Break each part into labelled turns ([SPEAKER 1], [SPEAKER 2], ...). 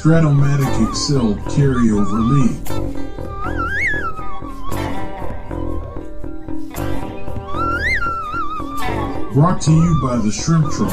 [SPEAKER 1] Strat-O-Matic Excel Carryover League. Brought to you by the Shrimp Troll.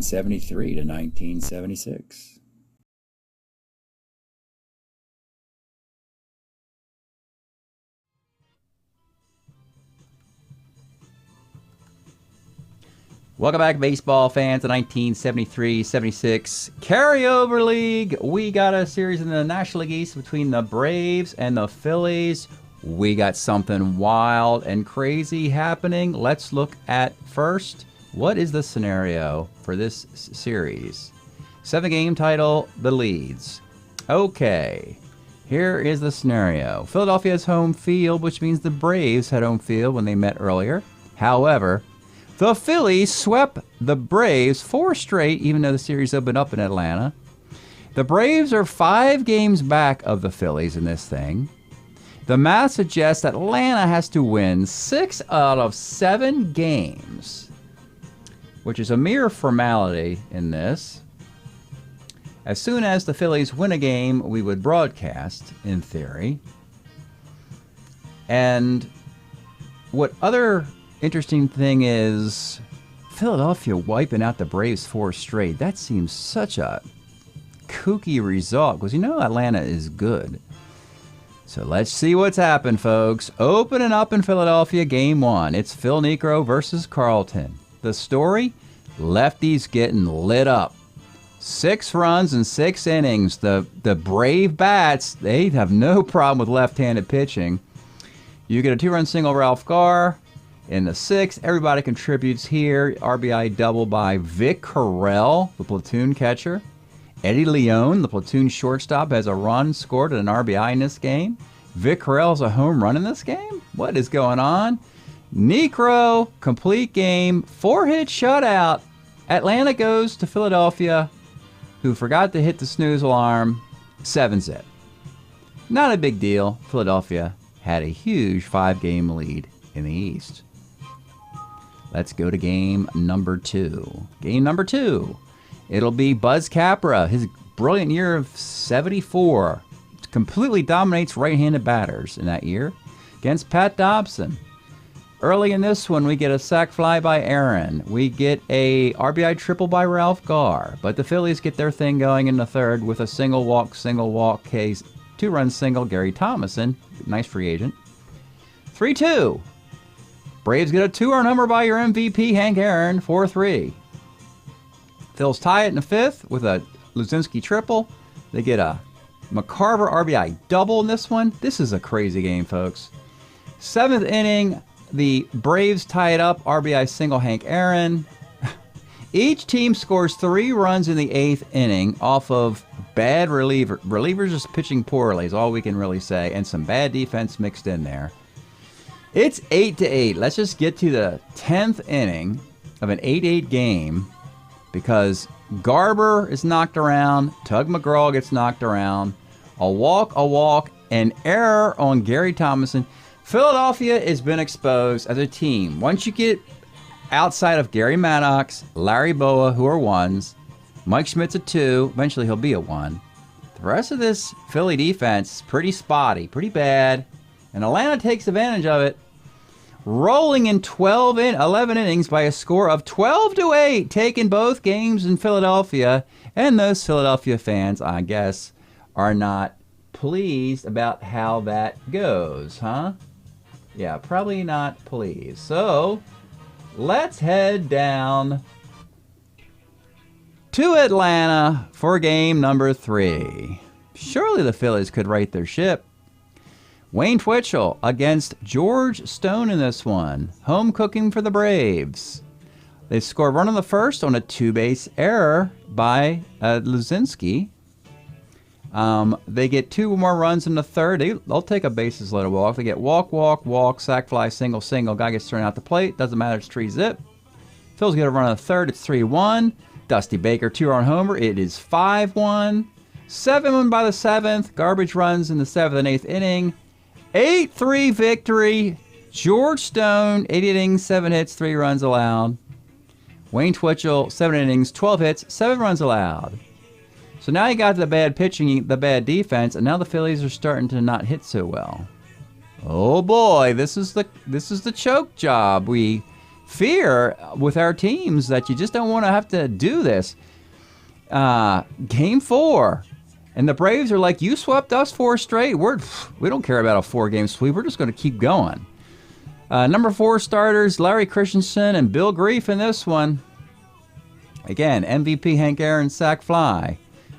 [SPEAKER 2] (1973 to 1976). Welcome back, baseball fans, to 1973-76 Carryover League. We got a series in the National League East between the Braves and the Phillies. We got something wild and crazy happening. Let's look at first, what is the scenario for this series? 7-game title, the leads. Okay, here is the scenario. Philadelphia has home field, which means the Braves had home field when they met earlier. However, the Phillies swept the Braves 4 straight, even though the series opened up in Atlanta. The Braves are 5 games back of the Phillies in this thing. The math suggests that Atlanta has to win 6 out of 7 games, which is a mere formality in this. As soon as the Phillies win a game, we would broadcast, in theory. And what other interesting thing is Philadelphia wiping out the Braves 4 straight. That seems such a kooky result because you know Atlanta is good. So let's see what's happened, folks. Opening up in Philadelphia, game 1. It's Phil Niekro versus Carlton. The story? Lefties getting lit up. 6 runs in 6 innings. The Brave bats, they have no problem with left-handed pitching. You get a 2-run single, Ralph Garr. In the 6th, everybody contributes here. RBI double by Vic Carrell, the platoon catcher. Eddie Leone, the platoon shortstop, has a run scored and an RBI in this game. Vic Carrell has a home run in this game? What is going on? Niekro, complete game, 4-hit shutout. Atlanta goes to Philadelphia, who forgot to hit the snooze alarm, 7-zip. Not a big deal. Philadelphia had a huge 5-game lead in the East. Let's go to game number 2. Game number 2. It'll be Buzz Capra, his brilliant year of 74. Completely dominates right-handed batters in that year against Pat Dobson. Early in this one, we get a sac fly by Aaron. We get a RBI triple by Ralph Garr. But the Phillies get their thing going in the 3rd with a single walk case, 2-run single, Gary Thomason, nice free agent. 3-2. Braves get a 2-run number by your MVP, Hank Aaron, 4-3. Phils tie it in the 5th with a Luzinski triple. They get a McCarver RBI double in this one. This is a crazy game, folks. 7th inning, the Braves tie it up, RBI single, Hank Aaron. Each team scores 3 runs in the 8th inning off of bad relievers just pitching poorly is all we can really say, and some bad defense mixed in there. It's 8-8. Let's just get to the 10th inning of an 8-8 game because Garber is knocked around, Tug McGraw gets knocked around, a walk, an error on Gary Thomason. Philadelphia has been exposed as a team. Once you get outside of Gary Maddox, Larry Boa, who are 1s, Mike Schmidt's a 2, eventually he'll be a 1. The rest of this Philly defense is pretty spotty, pretty bad. And Atlanta takes advantage of it, rolling in 11 innings by a score of 12-8, taking both games in Philadelphia. And those Philadelphia fans, I guess, are not pleased about how that goes, huh? Yeah, probably not pleased. So, let's head down to Atlanta for game number 3. Surely the Phillies could right their ship. Wayne Twitchell against George Stone in this one. Home cooking for the Braves. They score a run on the 1st on a 2-base error by Luzinski. They get 2 more runs in the third. They'll take a bases loaded walk. They get walk, walk, walk, sac fly, single, single. Guy gets thrown out the plate. Doesn't matter. It's 3-zip. Phil's get a run on the third. It's 3-1. Dusty Baker 2-run homer. It is 5-1. 7-1 by the 7th. Garbage runs in the 7th and 8th inning. 8-3 victory. George Stone, 8 innings, 7 hits, 3 runs allowed. Wayne Twitchell, 7 innings, 12 hits, 7 runs allowed. So now you got the bad pitching, the bad defense, and now the Phillies are starting to not hit so well. Oh boy, this is the choke job. We fear with our teams that you just don't want to have to do this. Game 4. And the Braves are like, you swept us 4 straight. We don't care about a 4-game sweep. We're just going to keep going. Number 4 starters, Larry Christensen and Bill Grief in this one. Again, MVP Hank Aaron sac fly.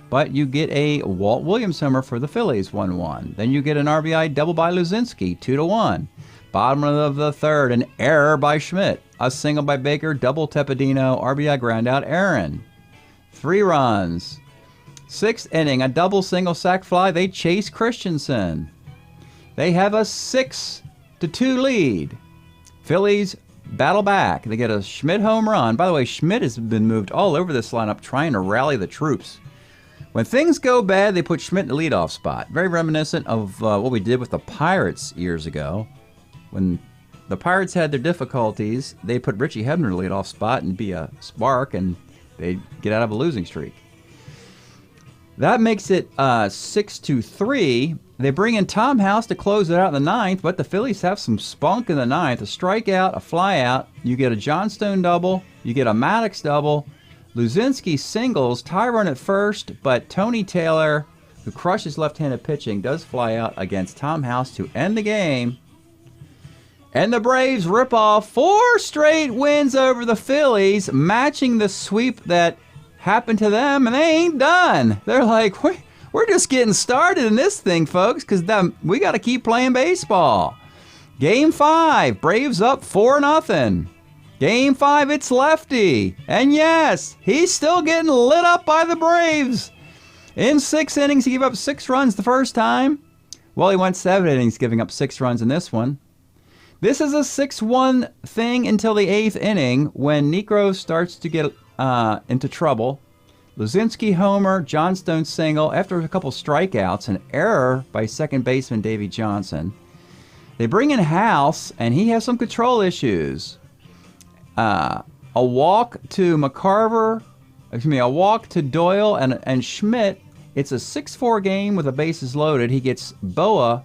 [SPEAKER 2] But you get a Walt Williams homer for the Phillies, 1-1. Then you get an RBI double by Luzinski, 2-1. Bottom of the third, an error by Schmidt. A single by Baker, double Tepedino, RBI ground out Aaron. 3 runs. 6th inning, a double single sac fly. They chase Christensen. They have a 6-2 lead. Phillies battle back. They get a Schmidt home run. By the way, Schmidt has been moved all over this lineup trying to rally the troops. When things go bad, they put Schmidt in the leadoff spot. Very reminiscent of what we did with the Pirates years ago. When the Pirates had their difficulties, they put Richie Hebner in the leadoff spot and be a spark, and they'd get out of a losing streak. That makes it 6-3. They bring in Tom House to close it out in the 9th, but the Phillies have some spunk in the 9th. A strikeout, a flyout. You get a Johnstone double. You get a Maddox double. Luzinski singles, tie run at first, but Tony Taylor, who crushes left-handed pitching, does fly out against Tom House to end the game. And the Braves rip off 4 straight wins over the Phillies, matching the sweep that happened to them, and they ain't done. They're like, we're just getting started in this thing, folks, because we got to keep playing baseball. Game 5, Braves up 4-0. Game 5, it's Lefty. And yes, he's still getting lit up by the Braves. In 6 innings, he gave up 6 runs the first time. Well, he went 7 innings, giving up 6 runs in this one. This is a 6-1 thing until the 8th inning when Niekro starts to get into trouble. Luzinski homer, Johnstone single. After a couple strikeouts, an error by second baseman Davey Johnson. They bring in House, and he has some control issues. A walk to McCarver, a walk to Doyle and Schmidt. It's a 6-4 game with the bases loaded. He gets Boa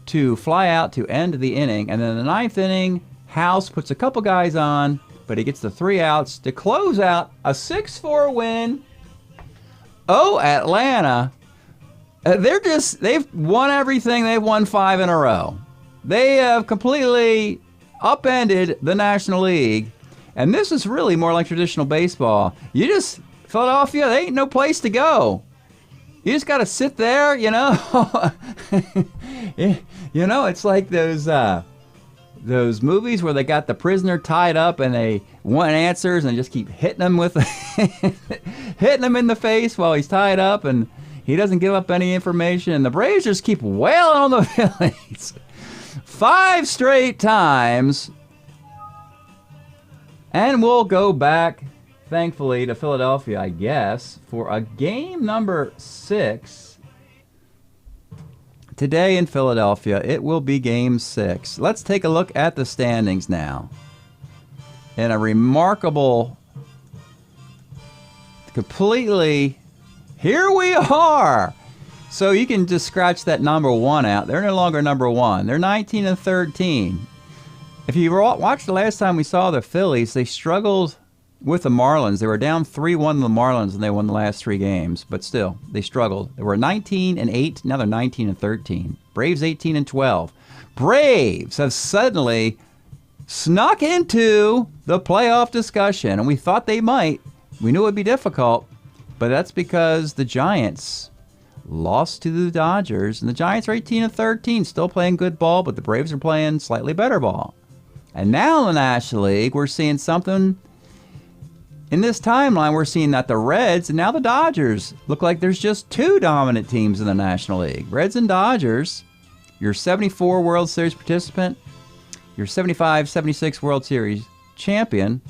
[SPEAKER 2] to fly out to end the inning. And then in the 9th inning, House puts a couple guys on, but he gets the 3 outs to close out a 6-4 win. Oh, Atlanta. They've won everything. They've won 5 in a row. They have completely upended the National League. And this is really more like traditional baseball. Philadelphia, they ain't no place to go. You just got to sit there, you know. It's like those movies where they got the prisoner tied up and they want answers and just keep hitting him hitting him in the face while he's tied up and he doesn't give up any information. And the Braves just keep wailing on the Phillies 5 straight times. And we'll go back, thankfully, to Philadelphia, I guess, for a game number 6. Today in Philadelphia, it will be game 6. Let's take a look at the standings now. In a remarkable, here we are. So you can just scratch that number 1 out. They're no longer number 1. They're 19-13. If you watched the last time we saw the Phillies, they struggled with the Marlins. They were down 3-1 to the Marlins, and they won the last 3 games. But still, they struggled. They were 19-8. Now they're 19-13. Braves 18-12. Braves have suddenly snuck into the playoff discussion, and we thought they might. We knew it would be difficult, but that's because the Giants lost to the Dodgers, and the Giants are 18-13, still playing good ball, but the Braves are playing slightly better ball. And now in the National League, we're seeing something In this timeline, we're seeing that the Reds and now the Dodgers look like there's just two dominant teams in the National League. Reds and Dodgers, your 74 World Series participant, your 75, 76 World Series champion,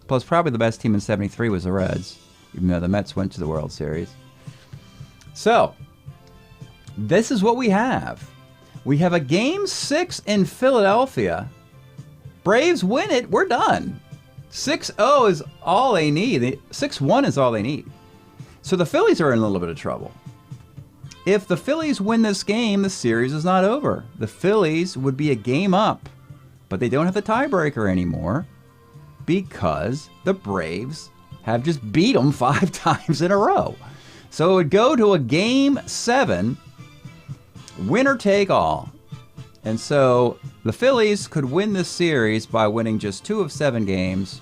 [SPEAKER 2] plus probably the best team in 73 was the Reds, even though the Mets went to the World Series. So, this is what we have. We have a Game 6 in Philadelphia. Braves win it, we're done. 6-0 is all they need. 6-1 is all they need. So the Phillies are in a little bit of trouble. If the Phillies win this game, the series is not over. The Phillies would be a game up, but they don't have the tiebreaker anymore because the Braves have just beat them 5 times in a row. So it would go to a Game 7, winner take all. And so the Phillies could win this series by winning just 2 of 7 games,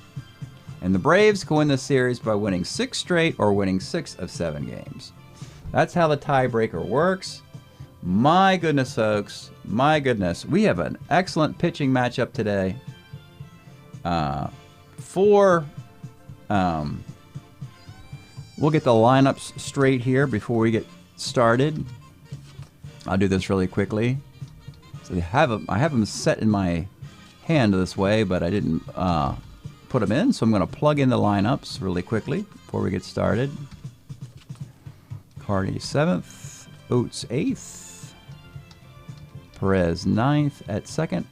[SPEAKER 2] and the Braves could win this series by winning 6 straight or winning 6 of 7 games. That's how the tiebreaker works. My goodness, folks. My goodness. We have an excellent pitching matchup today. We'll get the lineups straight here before we get started. I'll do this really quickly. So I have them set in my hand this way, but I didn't put them in. So I'm going to plug in the lineups really quickly before we get started. Carney 7th, Oates 8th, Perez 9th at 2nd,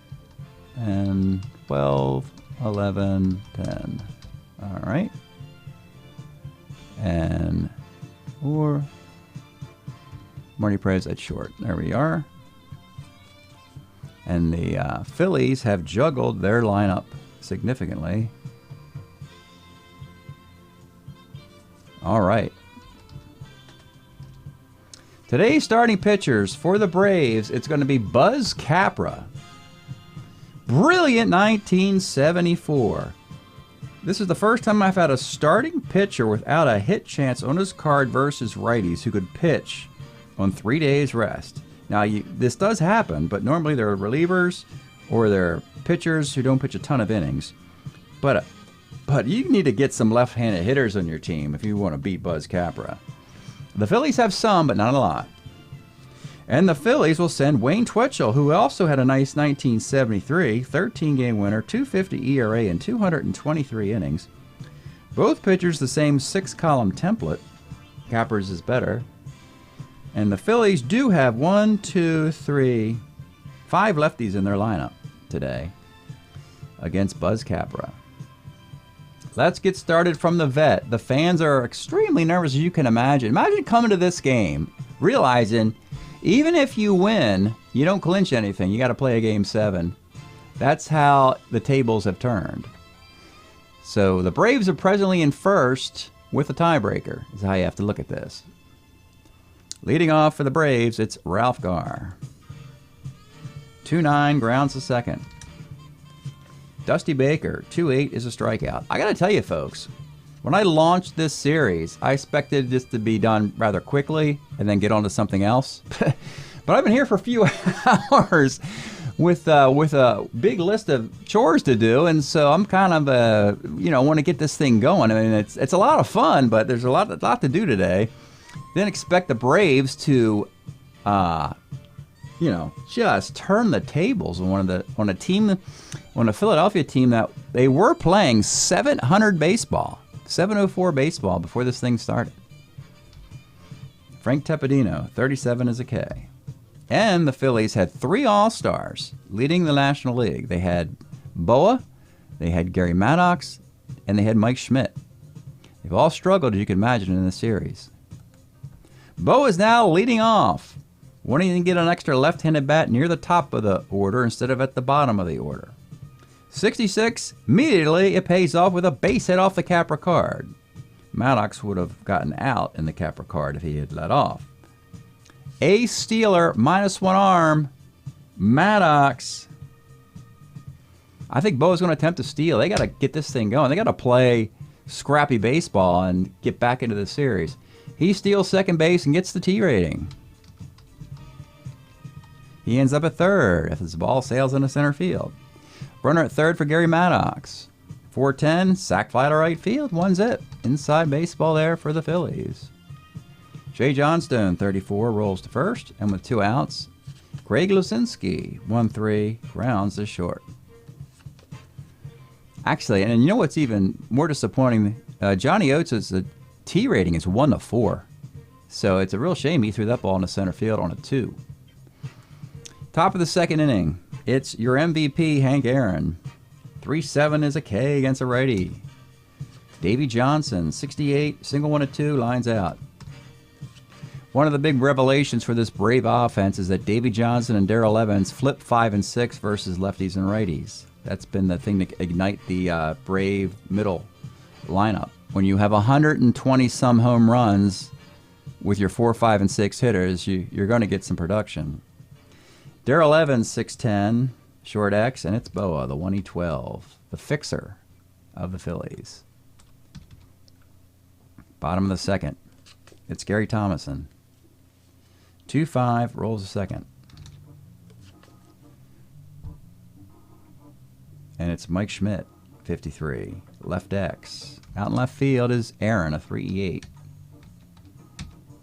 [SPEAKER 2] and 12, 11, 10. All right. And Marty Perez at short. There we are. And the Phillies have juggled their lineup significantly. All right. Today's starting pitchers for the Braves, it's going to be Buzz Capra. Brilliant 1974. This is the first time I've had a starting pitcher without a hit chance on his card versus righties who could pitch on 3 days rest. Now, this does happen, but normally there are relievers or there are pitchers who don't pitch a ton of innings. But you need to get some left-handed hitters on your team if you want to beat Buzz Capra. The Phillies have some, but not a lot. And the Phillies will send Wayne Twitchell, who also had a nice 1973, 13-game winner, 2.50 ERA, and 223 innings. Both pitchers the same 6-column template. Capra's is better. And the Phillies do have 5 lefties in their lineup today against Buzz Capra. Let's get started from the vet. The fans are extremely nervous, as you can imagine. Imagine coming to this game, realizing even if you win, you don't clinch anything. You got to play a Game 7. That's how the tables have turned. So the Braves are presently in first with a tiebreaker, is how you have to look at this. Leading off for the Braves, it's Ralph Garr. 2-9, grounds to second. Dusty Baker, 2-8 is a strikeout. I got to tell you, folks, when I launched this series, I expected this to be done rather quickly and then get on to something else. But I've been here for a few hours with a big list of chores to do, and so I'm kind of want to get this thing going. I mean, it's a lot of fun, but there's a lot to do today. Didn't expect the Braves to, just turn the tables on a Philadelphia team that they were playing 700 baseball, 704 baseball before this thing started. Frank Tepedino, 37 is a K. And the Phillies had 3 All-Stars leading the National League. They had Boa, they had Gary Maddox, and they had Mike Schmidt. They've all struggled, as you can imagine, in this series. Boa is now leading off, wanting to get an extra left-handed bat near the top of the order instead of at the bottom of the order. 66, immediately it pays off with a base hit off the Capra card. Maddox would have gotten out in the Capra card if he had let off. Ace stealer, -1 arm. Maddox. I think Bo's going to attempt to steal. They got to get this thing going. They got to play scrappy baseball and get back into the series. He steals second base and gets the T rating. He ends up at third if his ball sails into center field. Runner at third for Gary Maddox. 410, sac fly to right field, 1 zip. Inside baseball there for the Phillies. Jay Johnstone, 34, rolls to first, and with 2 outs, Greg Lusinski, 1-3, grounds to short. Actually, and you know what's even more disappointing? Johnny Oates' T rating is 1-4. So it's a real shame he threw that ball into center field on a 2. Top of the second inning, it's your MVP, Hank Aaron. 3-7 is a K against a righty. Davey Johnson, 68, single 1-2, lines out. One of the big revelations for this Brave offense is that Davey Johnson and Darrell Evans flip 5 and 6 versus lefties and righties. That's been the thing to ignite the Brave middle lineup. When you have 120-some home runs with your 4, 5, and 6 hitters, you're going to get some production. Darrell Evans, 6'10", short X, and it's Boa, the 1E12, the fixer of the Phillies. Bottom of the second, it's Gary Thomason. 2-5, rolls a second. And it's Mike Schmidt, 53, left X. Out in left field is Aaron, a 3E8.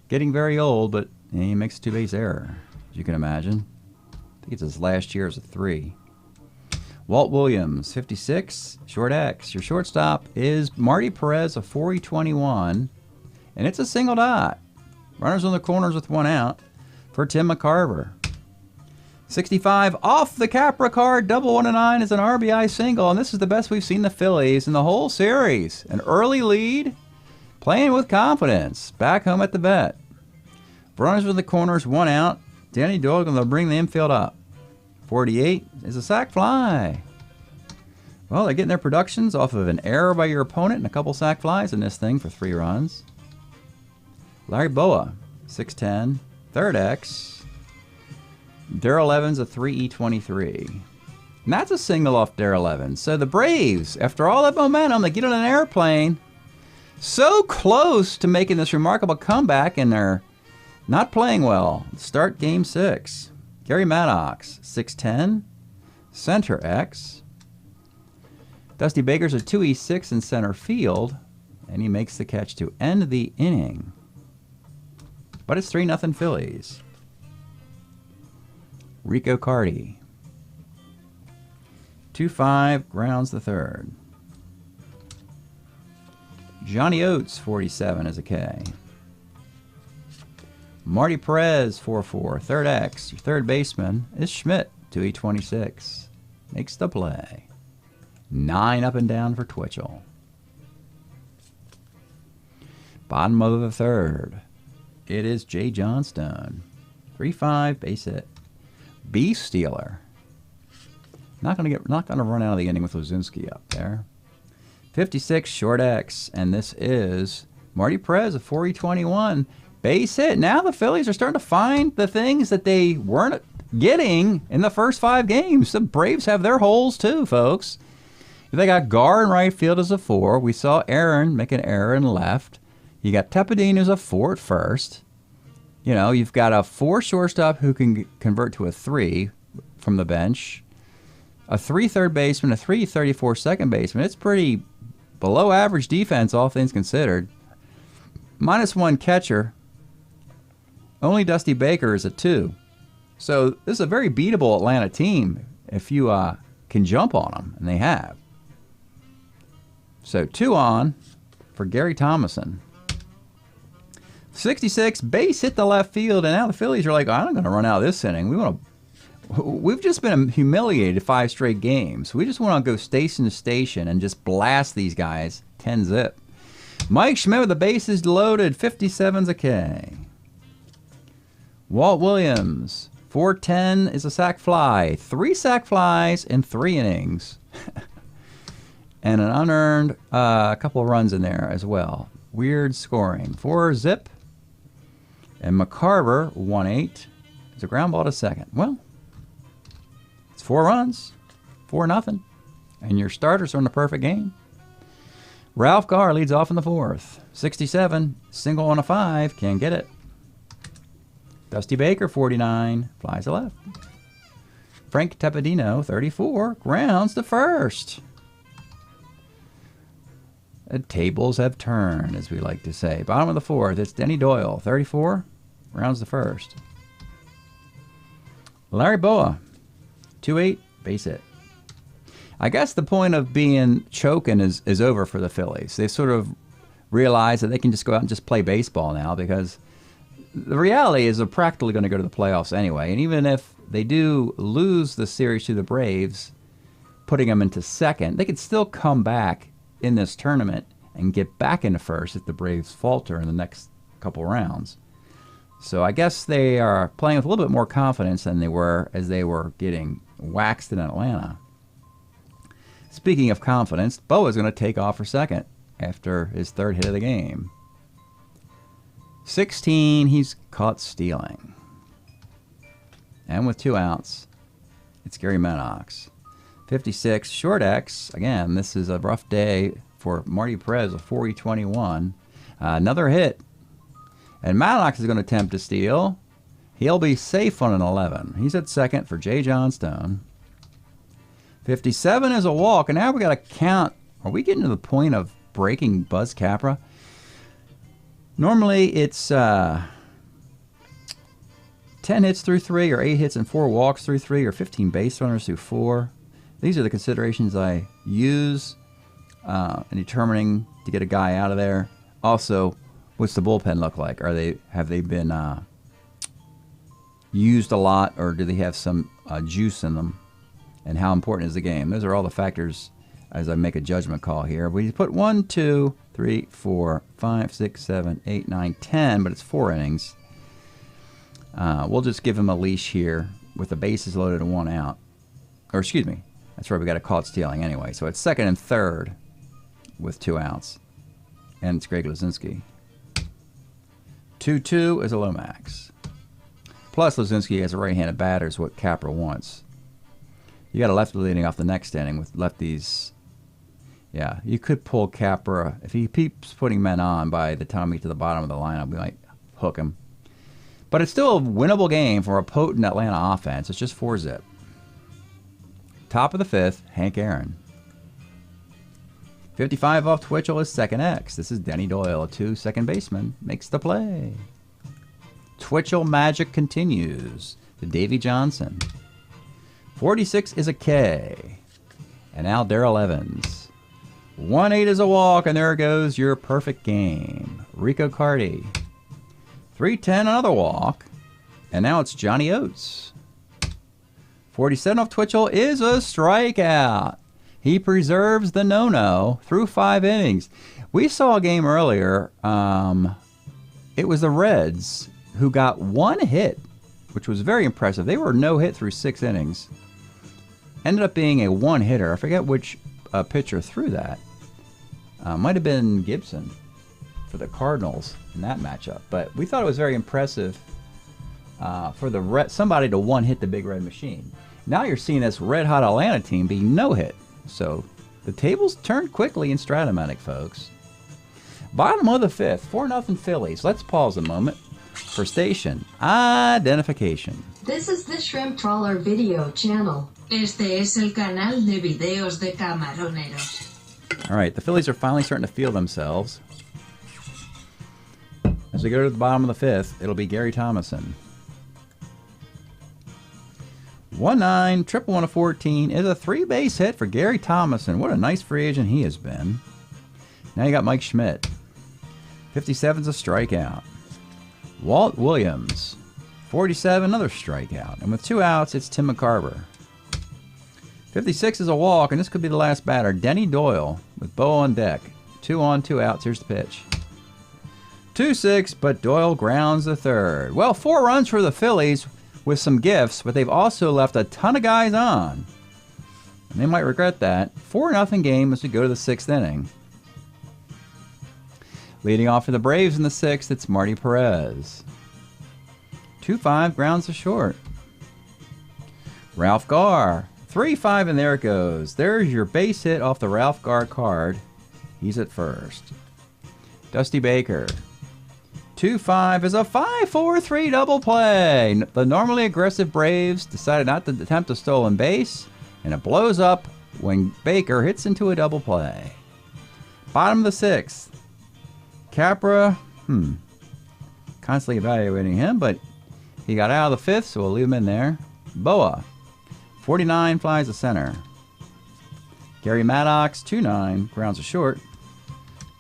[SPEAKER 2] Getting very old, but he makes a 2-base error, as you can imagine. I think it's his last year as a 3. Walt Williams, 56, short X. Your shortstop is Marty Perez, a 4E21, and it's a single dot. Runners on the corners with 1 out for Tim McCarver. 65, off the Capra card, double 1-9 is an RBI single, and this is the best we've seen the Phillies in the whole series. An early lead, playing with confidence, back home at the vet. Runners with the corners, 1 out. Danny Doyle going to bring the infield up. 48 is a sac fly. Well, they're getting their productions off of an error by your opponent and a couple sac flies in this thing for 3 runs. Larry Boa, 6'10", third X. Darrell Evans, a 3E23. And that's a single off Darrell Evans. So the Braves, after all that momentum, they get on an airplane, so close to making this remarkable comeback, and they're not playing well. Start game 6. Gary Maddox, 6'10", center X. Dusty Baker's a 2E6 in center field, and he makes the catch to end the inning. But it's 3-0 Phillies. Rico Carty, 2-5, grounds the third. Johnny Oates, 47, is a K. Marty Perez, 4-4, third X. Your third baseman is Schmidt, 2E26. Makes the play. 9 up and down for Twitchell. Bottom of the third, it is Jay Johnstone. 3-5, base hit. Beast stealer. Not gonna run out of the inning with Luzinski up there. 56, short X, and this is Marty Perez, a 4E21. Base hit. Now the Phillies are starting to find the things that they weren't getting in the first 5 games. The Braves have their holes too, folks. They got Gar in right field as a 4. We saw Aaron make an error in left. You got Tepedine as a 4 at first. You know, you've got a 4 shortstop who can convert to a 3 from the bench. A 3 third baseman, a 3-34 second baseman. It's pretty below average defense, all things considered. -1 catcher. Only Dusty Baker is a 2. So this is a very beatable Atlanta team if you can jump on them, and they have. So 2 on for Gary Thomason. 66, base hit the left field, and now the Phillies are like, I'm going to run out of this inning. We've just been humiliated 5 straight games. We just want to go station to station and just blast these guys 10-zip. Mike Schmidt with the bases loaded, 57's a K. Walt Williams, 410 is a sac fly. 3 sac flies in 3 innings. And an unearned couple of runs in there as well. Weird scoring. 4-zip. And McCarver, 1-8. It's a ground ball to second. Well, it's 4 runs. 4-0. And your starters are in the perfect game. Ralph Garr leads off in the 4th. 67. Single on a 5. Can't get it. Dusty Baker, 49. Flies to left. Frank Tepedino, 34. Grounds to first. The tables have turned, as we like to say. Bottom of the fourth, it's Denny Doyle, 34, rounds the first. Larry Boa, 2-8, base hit. I guess the point of being choking is over for the Phillies. They sort of realize that they can just go out and just play baseball now, because the reality is they're practically going to go to the playoffs anyway. And even if they do lose the series to the Braves, putting them into second, they could still come back in this tournament and get back into first if the Braves falter in the next couple rounds. So I guess they are playing with a little bit more confidence than they were as they were getting waxed in Atlanta. Speaking of confidence, Boa's going to take off for second after his third hit of the game. 16, he's caught stealing. And with 2 outs, it's Gary Maddox. 56, short X. Again, this is a rough day for Marty Perez, a 4-21. Another hit. And Maddox is going to attempt to steal. He'll be safe on an 11. He's at second for J. Johnstone. 57 is a walk, and now we got to count. Are we getting to the point of breaking Buzz Capra? Normally it's 10 hits through 3, or 8 hits and 4 walks through 3, or 15 base runners through 4. These are the considerations I use in determining to get a guy out of there. Also, what's the bullpen look like? Have they been used a lot, or do they have some juice in them? And how important is the game? Those are all the factors as I make a judgment call here. We put 1, 2, 3, 4, 5, 6, 7, 8, 9, 10, but it's 4 innings. We'll just give him a leash here with the bases loaded and 1 out. Or excuse me, that's right, we got a caught stealing anyway. So it's second and third with 2 outs. And it's Greg Luzinski. 2-2 is a Lomax. Plus Luzinski has a right-handed batter is what Capra wants. You got a lefty leading off the next inning with lefties. Yeah, you could pull Capra. If he keeps putting men on by the time we get to the bottom of the lineup, we might hook him. But it's still a winnable game for a potent Atlanta offense. It's just 4-zip. Top of the 5th, Hank Aaron. 55 off Twitchell is second X. This is Denny Doyle, a 2 second baseman. Makes the play. Twitchell magic continues to Davy Johnson. 46 is a K. And now Darrell Evans. 1-8 is a walk, and there goes your perfect game. Rico Carty. 3-10, another walk. And now it's Johnny Oates. 47 off Twitchell is a strikeout. He preserves the no-no through 5 innings. We saw a game earlier. It was the Reds who got 1 hit, which was very impressive. They were no hit through 6 innings. Ended up being a 1-hitter. I forget which pitcher threw that. Might have been Gibson for the Cardinals in that matchup. But we thought it was very impressive for somebody to 1-hit the Big Red Machine. Now you're seeing this red-hot Atlanta team being no-hit. So the tables turned quickly in Strat-O-Matic, folks. Bottom of the 5th, 4-0 Phillies. Let's pause a moment for station identification.
[SPEAKER 3] This is the Shrimp Trawler video channel.
[SPEAKER 4] Este es el canal de videos de camaroneros.
[SPEAKER 2] All right, the Phillies are finally starting to feel themselves. As we go to the bottom of the 5th, it'll be Gary Thomason. 1-9, triple 1 of 14 is a 3-base hit for Gary Thomason. What a nice free agent he has been. Now you got Mike Schmidt. 57's a strikeout. Walt Williams. 47, another strikeout. And with 2 outs, it's Tim McCarver. 56 is a walk, and this could be the last batter. Denny Doyle with Bo on deck. 2 on, 2 outs. Here's the pitch. 2-6, but Doyle grounds the third. Well, 4 runs for the Phillies with some gifts, but they've also left a ton of guys on. And they might regret that. 4-0 game as we go to the 6th inning. Leading off for the Braves in the 6th, it's Marty Perez. 2-5, grounds to short. Ralph Garr. 3-5, and there it goes. There's your base hit off the Ralph Garr card. He's at first. Dusty Baker. 2-5 is a 5-4-3 double play. The normally aggressive Braves decided not to attempt a stolen base, and it blows up when Baker hits into a double play. Bottom of the 6th. Capra, constantly evaluating him, but he got out of the 5th, so we'll leave him in there. Boa, 49, flies to center. Gary Maddox, 2-9, grounds a short.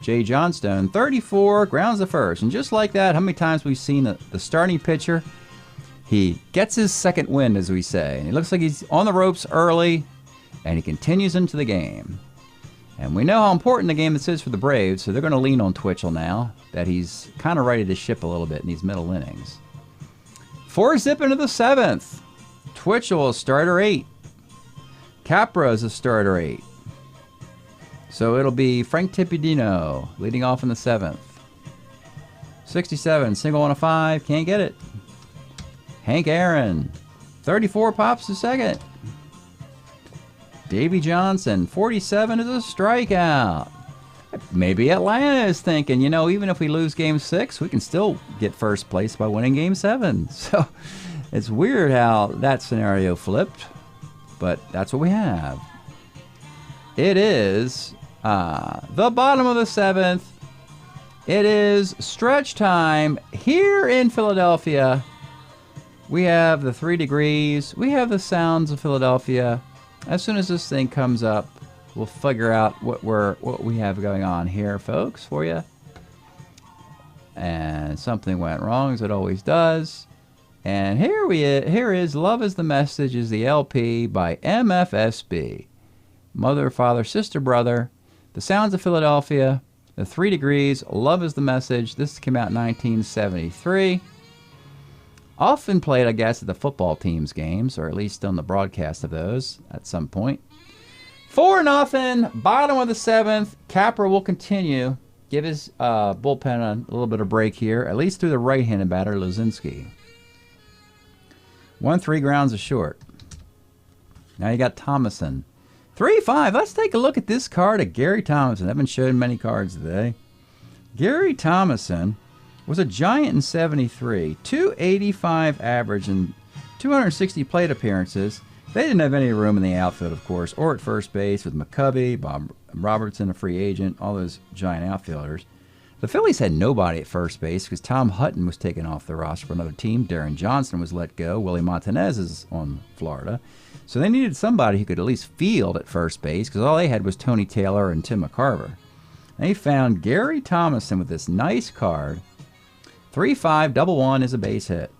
[SPEAKER 2] Jay Johnstone, 34, grounds the first. And just like that, how many times we've seen the starting pitcher, he gets his second wind, as we say. And he looks like he's on the ropes early, and he continues into the game. And we know how important the game this is for the Braves, so they're going to lean on Twitchell now, that he's kind of ready to ship a little bit in these middle innings. 4-zip into the 7th. Twitchell is starter 8. Capra is a starter 8. So it'll be Frank Tipidino leading off in the 7th. 67, single on a 5, can't get it. Hank Aaron, 34, pops to second. Davey Johnson, 47 is a strikeout. Maybe Atlanta is thinking, even if we lose Game 6, we can still get first place by winning Game 7. So it's weird how that scenario flipped, but that's what we have. It is the bottom of the 7th. It is stretch time here in Philadelphia. We have the 3 degrees. We have the sounds of Philadelphia. As soon as this thing comes up, we'll figure out what we have going on here, folks, for you. And something went wrong, as it always does. And here is Love Is the Message, is the LP by MFSB. Mother, Father, Sister, Brother. The Sounds of Philadelphia. The 3 Degrees. Love Is the Message. This came out in 1973. Often played, I guess, at the football team's games, or at least on the broadcast of those at some point. 4-0, bottom of the 7th. Capra will continue. Give his bullpen a little bit of break here, at least through the right-handed batter, Lozinski. 1-3, grounds a short. Now you got Thomason. 3-5. Let's take a look at this card of Gary Thomason. I haven't shown many cards today. Gary Thomason was a Giant in 73. 285 average and 260 plate appearances. They didn't have any room in the outfield, of course, or at first base with McCovey, Bob Robertson, a free agent, all those Giant outfielders. The Phillies had nobody at first base because Tom Hutton was taken off the roster for another team. Darren Johnson was let go. Willie Montanez is on Florida. So they needed somebody who could at least field at first base because all they had was Tony Taylor and Tim McCarver. They found Gary Thomason with this nice card. 3-5, double one is a base hit.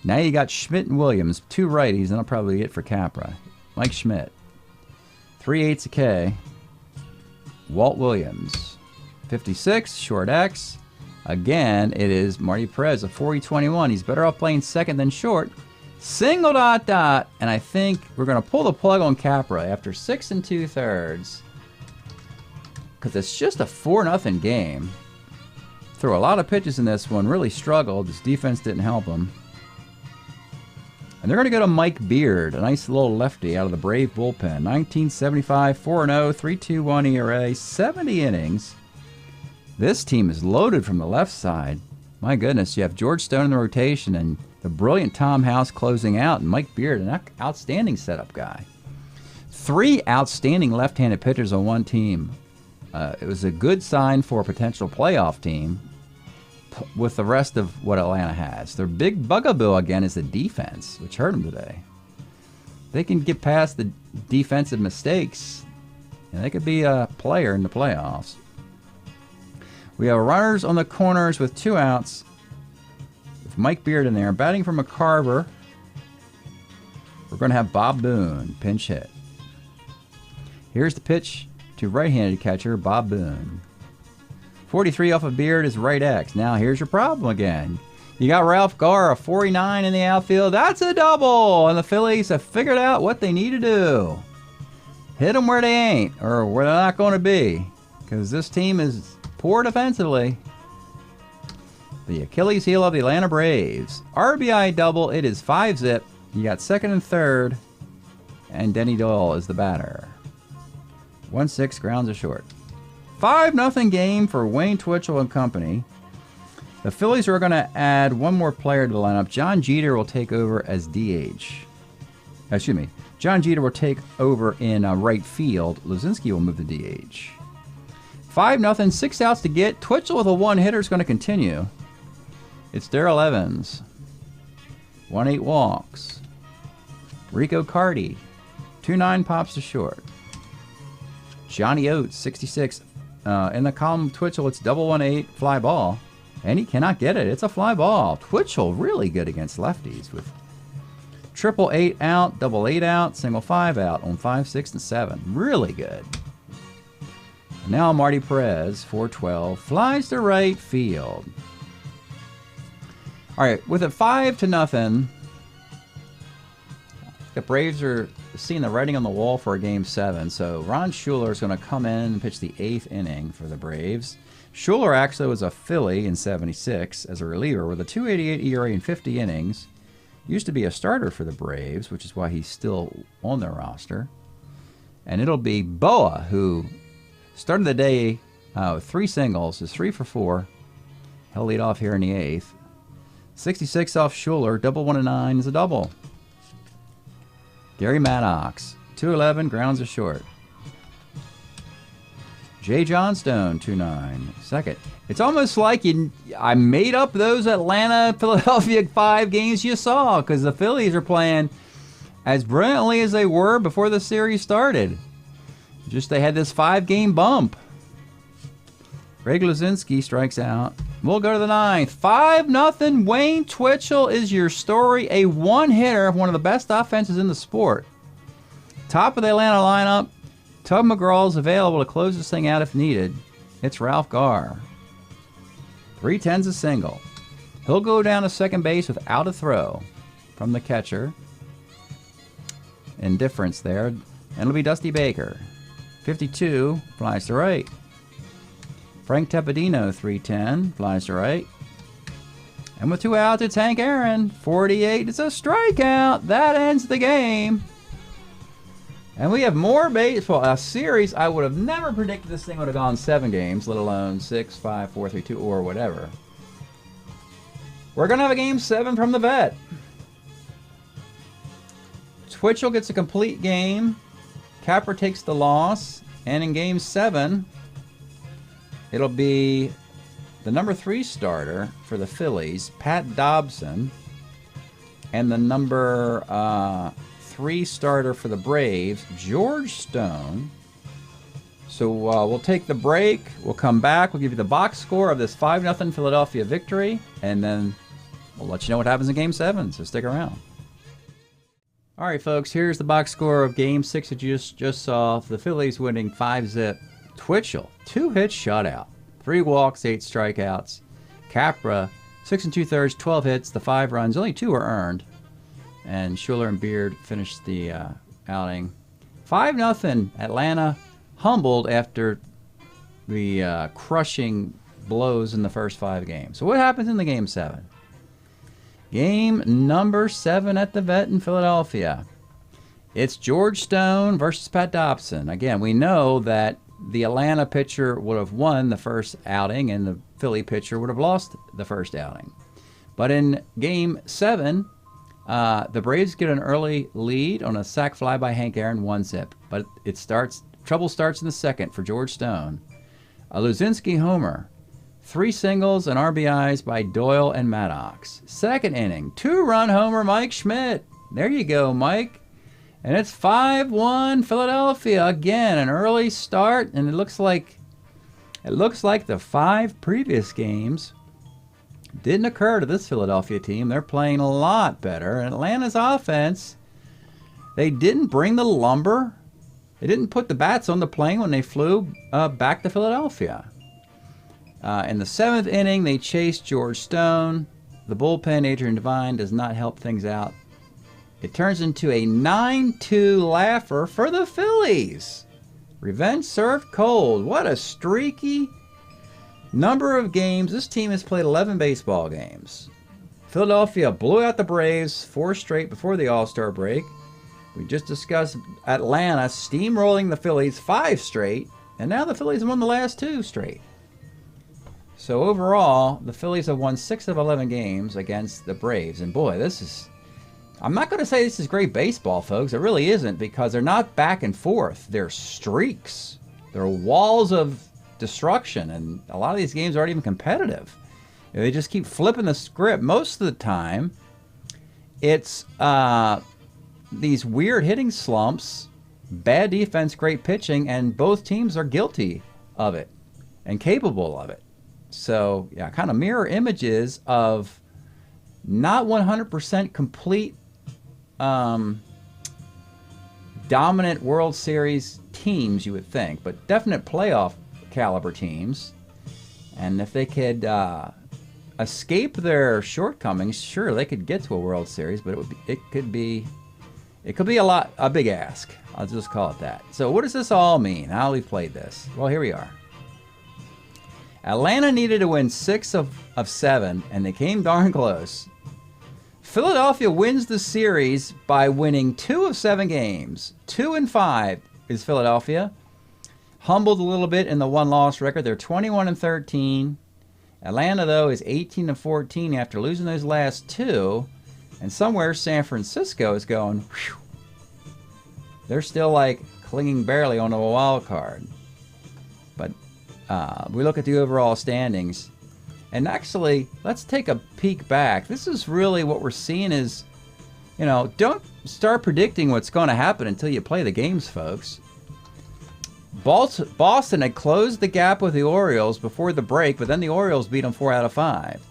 [SPEAKER 2] Now you got Schmidt and Williams, 2 righties, and I'll probably get for Capra. Mike Schmidt. 3/8 a K. Walt Williams. 56, short X. Again, it is Marty Perez, a 4/21. He's better off playing second than short. Single dot dot, and I think we're going to pull the plug on Capra after 6 2/3. Because it's just a 4-0 game. Threw a lot of pitches in this one, really struggled. His defense didn't help him. And they're going to go to Mike Beard, a nice little lefty out of the Brave bullpen. 1975, 4-0, 3.21 ERA, 70 innings. This team is loaded from the left side. My goodness, you have George Stone in the rotation and the brilliant Tom House closing out, and Mike Beard, an outstanding setup guy. 3 outstanding left-handed pitchers on one team. It was a good sign for a potential playoff team with the rest of what Atlanta has. Their big bugaboo, again, is the defense, which hurt them today. They can get past the defensive mistakes, and they could be a player in the playoffs. We have runners on the corners with 2 outs, with Mike Beard in there. Batting for McCarver, we're going to have Bob Boone, pinch hit. Here's the pitch to right-handed catcher Bob Boone. 43 off of Beard is right X. Now here's your problem again. You got Ralph Garr, a 49 in the outfield. That's a double! And the Phillies have figured out what they need to do. Hit them where they ain't, or where they're not going to be. Because this team is poor defensively. The Achilles heel of the Atlanta Braves. RBI double, it is 5-zip. You got second and third. And Denny Doyle is the batter. 1-6, grounds a short. 5-0 game for Wayne Twitchell and company. The Phillies are going to add one more player to the lineup. John Jeter will take over as DH. Excuse me. John Jeter will take over in right field. Luzinski will move the DH. 5-0, 6 outs to get. Twitchell with a one-hitter is going to continue. It's Darrell Evans. 1-8 walks. Rico Carty. 2-9 pops to short. Johnny Oates, 66. In the column Twitchell, it's double 1-8 fly ball. And he cannot get it. It's a fly ball. Twitchell really good against lefties with triple 8 out, double 8 out, single 5 out on 5, 6, and 7. Really good. And now Marty Perez, 4-12, flies to right field. All right, with it 5-0, the Braves are seeing the writing on the wall for a Game 7. So Ron Schuler is going to come in and pitch the 8th inning for the Braves. Schuler actually was a Philly in 76 as a reliever with a 2.88 ERA in 50 innings. Used to be a starter for the Braves, which is why he's still on their roster. And it'll be Boa, who started the day with 3 singles, is 3 for 4. He'll lead off here in the 8th. 66 off Schuler, double 1-9 is a double. Gary Maddox, 2-11, grounds a short. Jay Johnstone, 2-9, second. It's almost like I made up those Atlanta-Philadelphia 5 games you saw because the Phillies are playing as brilliantly as they were before the series started. Just they had this 5-game bump. Greg Luzinski strikes out. We'll go to the 9th. 5-0. Wayne Twitchell is your story. A one-hitter of one of the best offenses in the sport. Top of the Atlanta lineup. Tug McGraw's available to close this thing out if needed. It's Ralph Garr. 3-10's a single. He'll go down to second base without a throw from the catcher. Indifference there. And it'll be Dusty Baker. 52, flies to right. Frank Tepedino, 3-10, flies to right. And with 2 outs, it's Hank Aaron. 48, it's a strikeout. That ends the game. And we have more baseball. A series, I would have never predicted this thing would have gone 7 games, let alone 6, 5, 4, 3, 2, or whatever. We're going to have a Game 7 from the vet. Twitchell gets a complete game. Capper takes the loss. And in Game 7, it'll be the number 3 starter for the Phillies, Pat Dobson, and the number 3 starter for the Braves, George Stone. So we'll take the break. We'll come back. We'll give you the box score of this 5-0 Philadelphia victory, and then we'll let you know what happens in Game 7, so stick around. All right, folks, here's the box score of Game 6 that you just saw. The Phillies winning 5-zip. Twitchell, 2-hit shutout, 3 walks, 8 strikeouts. Capra, 6 2/3, 12 hits, the 5 runs. Only 2 were earned. And Schuler and Beard finished the outing. 5-0 Atlanta, humbled after the crushing blows in the first 5 games. So what happens in the Game 7? Game number 7 at the Vet in Philadelphia. It's George Stone versus Pat Dobson. Again, we know that the Atlanta pitcher would have won the first outing and the Philly pitcher would have lost the first outing. But in Game 7, the Braves get an early lead on a sac fly by Hank Aaron, 1-zip. But trouble starts in the second for George Stone. A Luzinski homer. 3 singles and RBIs by Doyle and Maddox. Second inning, 2-run homer, Mike Schmidt. There you go, Mike. And it's 5-1 Philadelphia. Again, an early start, and it looks like the 5 previous games didn't occur to this Philadelphia team. They're playing a lot better. And Atlanta's offense, they didn't bring the lumber. They didn't put the bats on the plane when they flew back to Philadelphia. In the 7th inning, they chased George Stone. The bullpen, Adrian Devine, does not help things out. It turns into a 9-2 laugher for the Phillies. Revenge served cold. What a streaky number of games. This team has played 11 baseball games. Philadelphia blew out the Braves 4 straight before the All-Star break. We just discussed Atlanta steamrolling the Phillies 5 straight. And now the Phillies have won the last 2 straight. So overall, the Phillies have won 6 of 11 games against the Braves. And boy, this I'm not going to say this is great baseball, folks. It really isn't, because they're not back and forth. They're streaks. They're walls of destruction, and a lot of these games aren't even competitive. They just keep flipping the script. Most of the time, it's these weird hitting slumps, bad defense, great pitching, and both teams are guilty of it and capable of it. So, yeah, kind of mirror images of not 100% complete dominant World Series teams, you would think, but definite playoff caliber teams. And if they could escape their shortcomings, sure, they could get to a World Series, but it could be a big ask. I'll just call it that. So what does this all mean? How we've played this? Well, here we are. Atlanta needed to win 6 of 7, and they came darn close. Philadelphia wins the series by winning 2 of 7 games. 2-5 is Philadelphia. Humbled a little bit in the 1-loss record. They're 21-13. Atlanta, though, is 18-14 after losing those last 2. And somewhere San Francisco is going, whew. They're still like clinging barely onto a wild card. But we look at the overall standings. And actually, let's take a peek back. This is really what we're seeing is, don't start predicting what's going to happen until you play the games, folks. Boston had closed the gap with the Orioles before the break, but then the Orioles beat them 4 out of 5.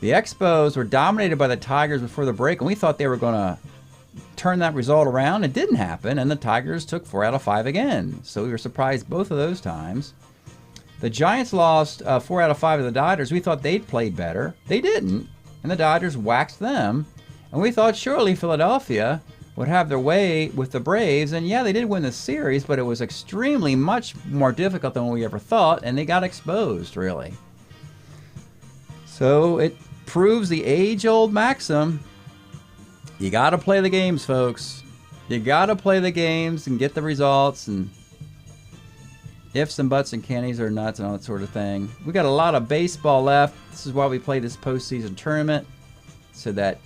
[SPEAKER 2] The Expos were dominated by the Tigers before the break, and we thought they were going to turn that result around. It didn't happen, and the Tigers took 4 out of 5 again. So we were surprised both of those times. The Giants lost 4 out of 5 to the Dodgers. We thought they'd played better. They didn't, and the Dodgers waxed them. And we thought surely Philadelphia would have their way with the Braves. And yeah, they did win the series, but it was extremely much more difficult than we ever thought, and they got exposed, really. So it proves the age-old maxim. You got to play the games, folks. You got to play the games and get the results and ifs and buts and candies or nuts and all that sort of thing. We got a lot of baseball left. This is why we play this postseason tournament, so that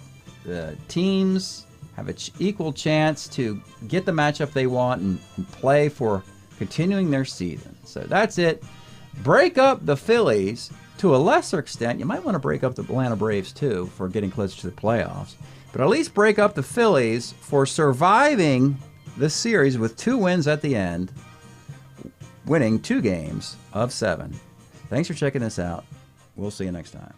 [SPEAKER 2] the teams have an equal chance to get the matchup they want and play for continuing their season. So that's it. Break up the Phillies. To a lesser extent, you might want to break up the Atlanta Braves too for getting closer to the playoffs. But at least break up the Phillies for surviving the series with 2 wins at the end, winning 2 games of 7. Thanks for checking this out. We'll see you next time.